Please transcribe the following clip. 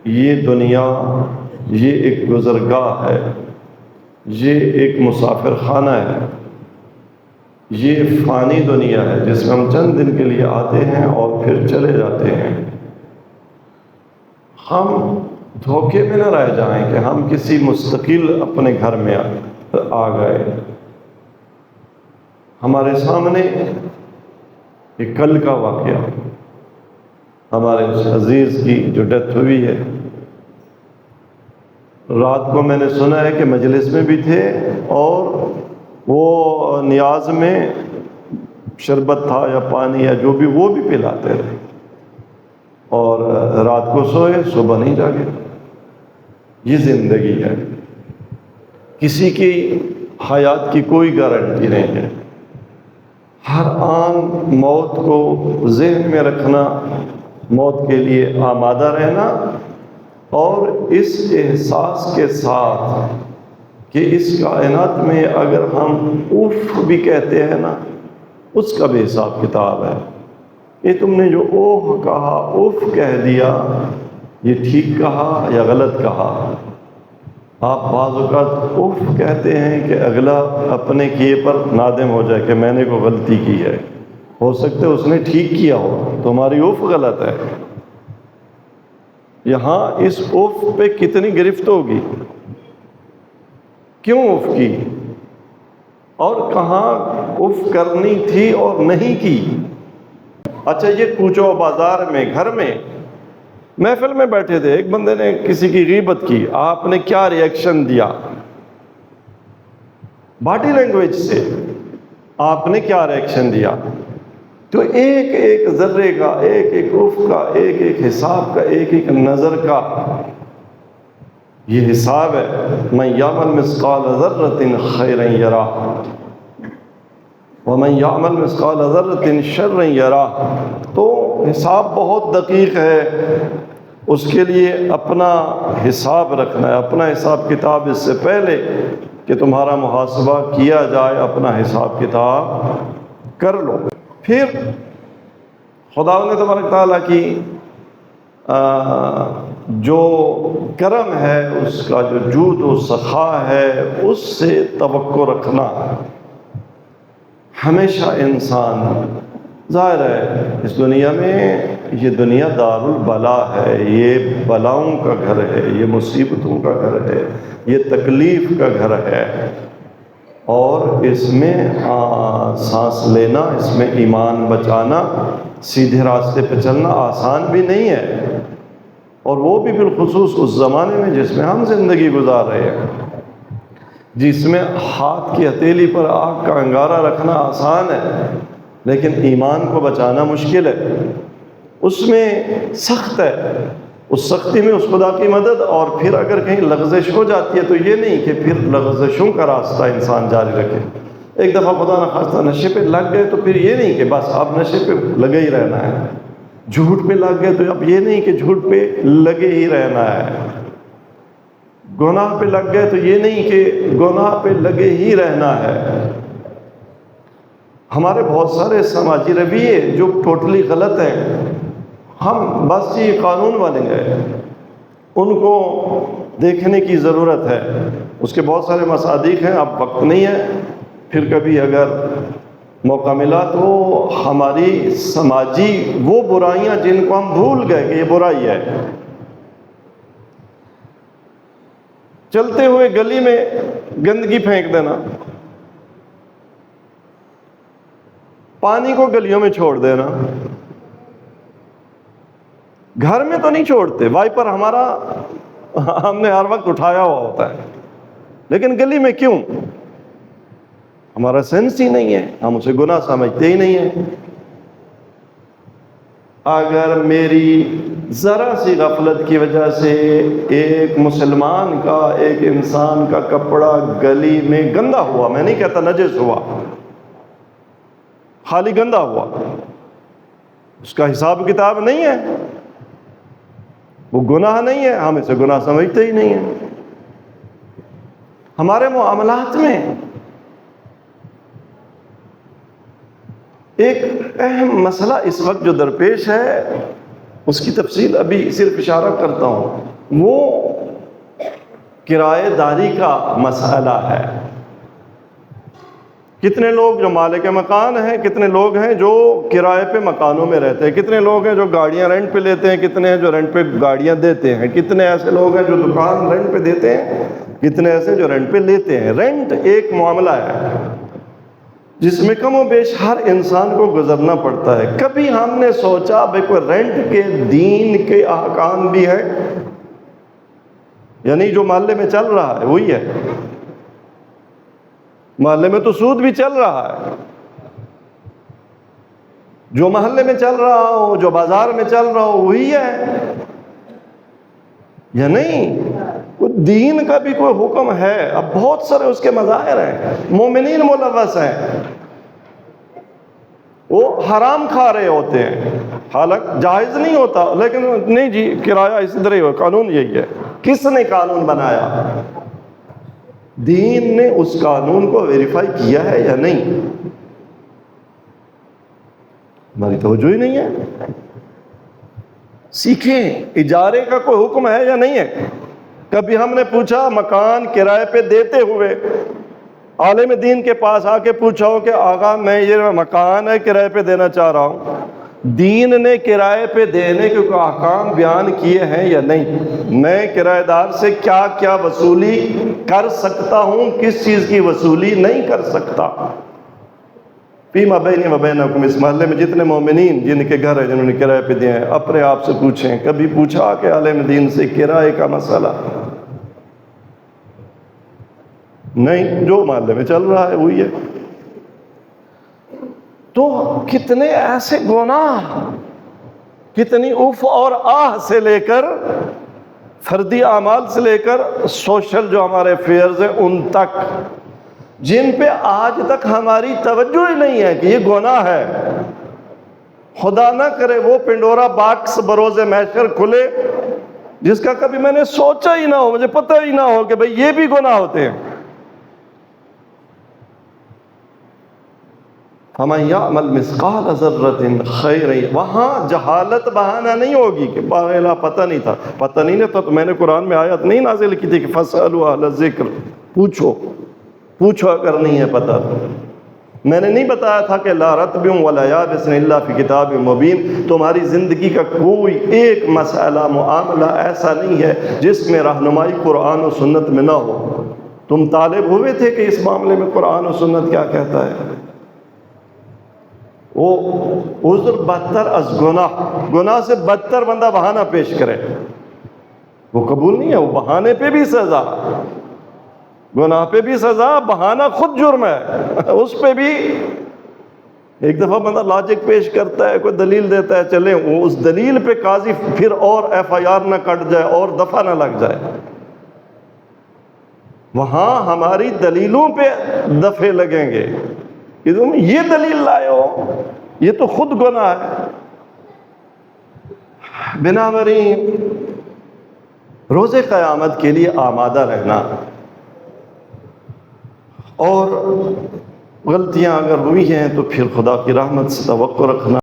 یہ دنیا یہ ایک گزرگاہ ہے، یہ ایک مسافر خانہ ہے، یہ فانی دنیا ہے جس میں ہم چند دن کے لیے آتے ہیں اور پھر چلے جاتے ہیں۔ ہم دھوکے میں نہ رہ جائیں کہ ہم کسی مستقل اپنے گھر میں آ گئے۔ ہمارے سامنے ایک کل کا واقعہ، ہمارے عزیز کی جو ڈیتھ ہوئی ہے، رات کو میں نے سنا ہے کہ مجلس میں بھی تھے اور وہ نیاز میں شربت تھا یا پانی یا جو بھی وہ بھی پلاتے رہے، اور رات کو سوئے صبح نہیں جاگے۔ یہ زندگی ہے، کسی کی حیات کی کوئی گارنٹی نہیں ہے۔ ہر آن موت کو ذہن میں رکھنا، موت کے لیے آمادہ رہنا، اور اس احساس کے ساتھ کہ اس کائنات میں اگر ہم اف بھی کہتے ہیں نا، اس کا بھی حساب کتاب ہے۔ یہ تم نے جو اوہ کہا، اف کہہ دیا، یہ ٹھیک کہا یا غلط کہا؟ آپ بعض اوقات اف کہتے ہیں کہ اگلا اپنے کیے پر نادم ہو جائے کہ میں نے کوئی غلطی کی ہے، ہو سکتا ہے اس نے ٹھیک کیا ہو، تمہاری اف غلط ہے۔ یہاں اس اف پہ کتنی گرفت ہوگی، کیوں اف کی، اور کہاں اف کرنی تھی اور نہیں کی۔ اچھا، یہ کوچو بازار میں، گھر میں، محفل میں بیٹھے تھے، ایک بندے نے کسی کی غیبت کی، آپ نے کیا ری ایکشن دیا؟ باڈی لینگویج سے آپ نے کیا ری ایکشن دیا؟ تو ایک ایک ذرے کا، ایک ایک اف کا، ایک ایک حساب کا، ایک ایک نظر کا یہ حساب ہے۔ من یعمل مثقال ذرۃ خیرا یرہ ومن یعمل مثقال ذرۃ شرا یرہ۔ تو حساب بہت دقیق ہے، اس کے لیے اپنا حساب رکھنا ہے، اپنا حساب کتاب اس سے پہلے کہ تمہارا محاسبہ کیا جائے، اپنا حساب کتاب کر لو۔ پھر خدا نے تبارک تعالیٰ کی جو کرم ہے، اس کا جو جود و سخا ہے، اس سے توقع رکھنا۔ ہمیشہ انسان، ظاہر ہے اس دنیا میں، یہ دنیا دار البلا ہے، یہ بلاؤں کا گھر ہے، یہ مصیبتوں کا گھر ہے، یہ تکلیف کا گھر ہے، اور اس میں سانس لینا، اس میں ایمان بچانا، سیدھے راستے پہ چلنا آسان بھی نہیں ہے، اور وہ بھی بالخصوص اس زمانے میں جس میں ہم زندگی گزار رہے ہیں، جس میں ہاتھ کی ہتھیلی پر آگ کا انگارہ رکھنا آسان ہے لیکن ایمان کو بچانا مشکل ہے، اس میں سخت ہے، اس سختی میں اس خدا کی مدد، اور پھر اگر کہیں لغزش ہو جاتی ہے تو یہ نہیں کہ پھر لغزشوں کا راستہ انسان جاری رکھے۔ ایک دفعہ خدا نخواستہ نشے پہ لگ گئے تو پھر یہ نہیں کہ بس اب نشے پہ لگے ہی رہنا ہے، جھوٹ پہ لگ گئے تو اب یہ نہیں کہ جھوٹ پہ لگے ہی رہنا ہے، گناہ پہ لگ گئے تو یہ نہیں کہ گناہ پہ لگے ہی رہنا ہے۔ ہمارے بہت سارے سماجی رویے جو ٹوٹلی غلط ہیں، ہم بس یہ قانون بن گئے، ان کو دیکھنے کی ضرورت ہے۔ اس کے بہت سارے مصادیق ہیں، اب وقت نہیں ہے، پھر کبھی اگر موقع ملا تو ہماری سماجی وہ برائیاں جن کو ہم بھول گئے کہ یہ برائی ہے۔ چلتے ہوئے گلی میں گندگی پھینک دینا، پانی کو گلیوں میں چھوڑ دینا، گھر میں تو نہیں چھوڑتے، وائپر ہمارا ہم نے ہر وقت اٹھایا ہوا ہوتا ہے، لیکن گلی میں کیوں؟ ہمارا سینس ہی نہیں ہے، ہم اسے گناہ سمجھتے ہی نہیں ہیں۔ اگر میری ذرا سی غفلت کی وجہ سے ایک مسلمان کا، ایک انسان کا کپڑا گلی میں گندا ہوا، میں نہیں کہتا نجس ہوا، خالی گندا ہوا، اس کا حساب کتاب نہیں ہے، وہ گناہ نہیں ہے، ہم اسے گناہ سمجھتے ہی نہیں ہیں۔ ہمارے معاملات میں ایک اہم مسئلہ اس وقت جو درپیش ہے، اس کی تفصیل ابھی صرف اشارہ کرتا ہوں۔ وہ کرایہ داری کا مسئلہ ہے۔ کتنے لوگ جو مالک مکان ہیں، کتنے لوگ ہیں جو کرائے پہ مکانوں میں رہتے ہیں، کتنے لوگ ہیں جو گاڑیاں رینٹ پہ لیتے ہیں، کتنے ہیں جو رینٹ پہ گاڑیاں دیتے ہیں، کتنے ایسے لوگ ہیں جو دکان رینٹ پہ دیتے ہیں، کتنے ایسے جو رینٹ پہ لیتے ہیں۔ رینٹ ایک معاملہ ہے جس میں کم و بیش ہر انسان کو گزرنا پڑتا ہے۔ کبھی ہم نے سوچا بھائی کوئی رینٹ کے دین کے احکام بھی ہے؟ یعنی جو محلے میں چل رہا ہے وہی ہے، محلے میں تو سود بھی چل رہا ہے، جو محلے میں چل رہا ہو، جو بازار میں چل رہا ہو وہی ہے یا نہیں؟ دین کا بھی کوئی حکم ہے؟ اب بہت سارے اس کے مظاہر ہیں، مومنین ملوث ہیں، وہ حرام کھا رہے ہوتے ہیں، حالانکہ جائز نہیں ہوتا، لیکن نہیں جی کرایہ اس طرح ہو، قانون یہی ہے۔ کس نے قانون بنایا؟ دین نے اس قانون کو ویریفائی کیا ہے یا نہیں؟ ہماری توجہ ہی نہیں ہے۔ سیکھیں، اجارے کا کوئی حکم ہے یا نہیں ہے؟ کبھی ہم نے پوچھا مکان کرائے پہ دیتے ہوئے عالم دین کے پاس آ کے پوچھا ہو کہ آقا میں یہ مکان ہے کرائے پہ دینا چاہ رہا ہوں، دین نے کرائے پہ دینے کے کوئی احکام بیان کیے ہیں یا نہیں؟ میں کرایہ دار سے کیا کیا وصولی کر سکتا ہوں، کس چیز کی وصولی نہیں کر سکتا؟ فیما بینی و بینکم، اس محلے میں جتنے مومنین جن کے گھر ہیں جنہوں نے کرائے پہ دیے ہیں اپنے آپ سے پوچھیں، کبھی پوچھا کہ عالم دین سے کرائے کا مسئلہ؟ نہیں، جو محلے میں چل رہا ہے وہی ہے۔ تو کتنے ایسے گناہ، کتنی اف اور آہ سے لے کر فردی اعمال سے لے کر سوشل جو ہمارے افیئرز ہیں ان تک، جن پہ آج تک ہماری توجہ ہی نہیں ہے کہ یہ گناہ ہے۔ خدا نہ کرے وہ پنڈورا باکس بروز محشر کھلے جس کا کبھی میں نے سوچا ہی نہ ہو، مجھے پتہ ہی نہ ہو کہ بھئی یہ بھی گناہ ہوتے ہیں۔ فَمَن يَعْمَلْ مِثْقَالَ ذَرَّةٍ خَيْرًا، وہاں جہالت بہانہ نہیں ہوگی کہ پاغلا پتہ نہیں تھا، پتہ نہیں تھا تو میں نے قرآن میں آیت نہیں نازل کی تھی کہ فَاسْأَلُوا أَهْلَ الذِّكْرِ، پوچھو اگر نہیں ہے پتہ۔ میں نے نہیں بتایا تھا کہ لا رطب ولا یابس الا فی کتاب مبین، تمہاری زندگی کا کوئی ایک مسئلہ معاملہ ایسا نہیں ہے جس میں رہنمائی قرآن و سنت میں نہ ہو۔ تم طالب ہوئے تھے کہ اس معاملے میں قرآن و سنت کیا کہتا ہے؟ وہ عذر بدتر از گناہ، گناہ سے بدتر بندہ بہانہ پیش کرے وہ قبول نہیں ہے، وہ بہانے پہ بھی سزا، گناہ پہ بھی سزا، بہانہ خود جرم ہے، اس پہ بھی ایک دفعہ بندہ لاجک پیش کرتا ہے، کوئی دلیل دیتا ہے، چلیں وہ اس دلیل پہ قاضی پھر اور ایف آئی آر نہ کٹ جائے اور دفعہ نہ لگ جائے، وہاں ہماری دلیلوں پہ دفعے لگیں گے کہ تم یہ دلیل لائے ہو، یہ تو خود گناہ ہے۔ بنابراین روز قیامت کے لیے آمادہ رہنا، اور غلطیاں اگر ہوئی ہیں تو پھر خدا کی رحمت سے توقع رکھنا۔